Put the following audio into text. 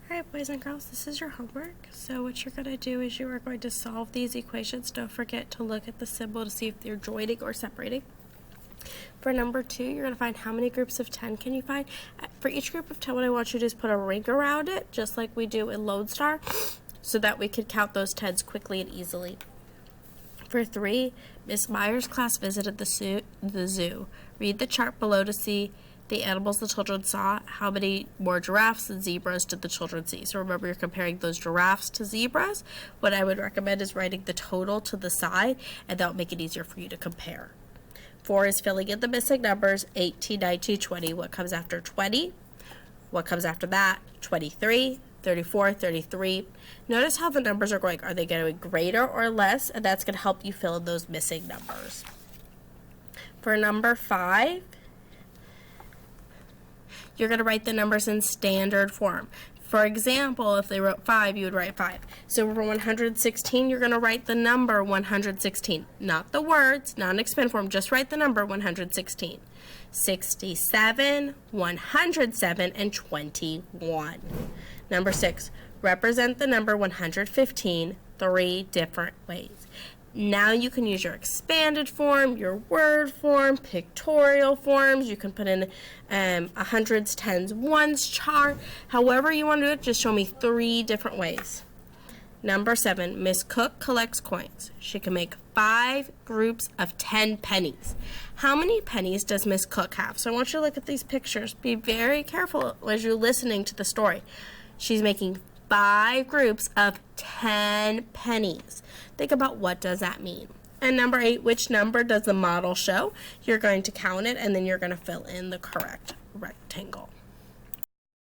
Alright, boys and girls, this is your homework. So what you're going to do is you are going to solve these equations. Don't forget to look at the symbol to see if they're joining or separating. For number 2, you're going to find how many groups of 10 can you find. For each group of 10, what I want you to do is put a ring around it, just like we do in Lone Star, so that we can count those 10s quickly and easily. For 3, Miss Myers' class visited the zoo. Read the chart below to see the animals the children saw. How many more giraffes and zebras did the children see? So remember, you're comparing those giraffes to zebras. What I would recommend is writing the total to the side, and that will make it easier for you to compare. 4 is filling in the missing numbers, 18, 19, 20. What comes after 20? What comes after that? 23, 34, 33. Notice how the numbers are going. Are they going greater or less? And that's going to help you fill in those missing numbers. For number 5, you're going to write the numbers in standard form. For example, if they wrote 5, you would write 5. So for 116, you're going to write the number 116. Not the words, not an expand form, just write the number 116. 67, 107, and 21. Number 6, represent the number 115 3 different ways. Now you can use your expanded form, your word form, pictorial forms. You can put in a hundreds, tens, ones chart. However you want to do it, just show me 3 different ways. Number 7, Miss Cook collects coins. She can make 5 groups of 10 pennies. How many pennies does Miss Cook have? So I want you to look at these pictures. Be very careful as you're listening to the story. She's making 5 groups of 10 pennies. Think about what does that mean. And number 8, which number does the model show? You're going to count it, and then you're going to fill in the correct rectangle.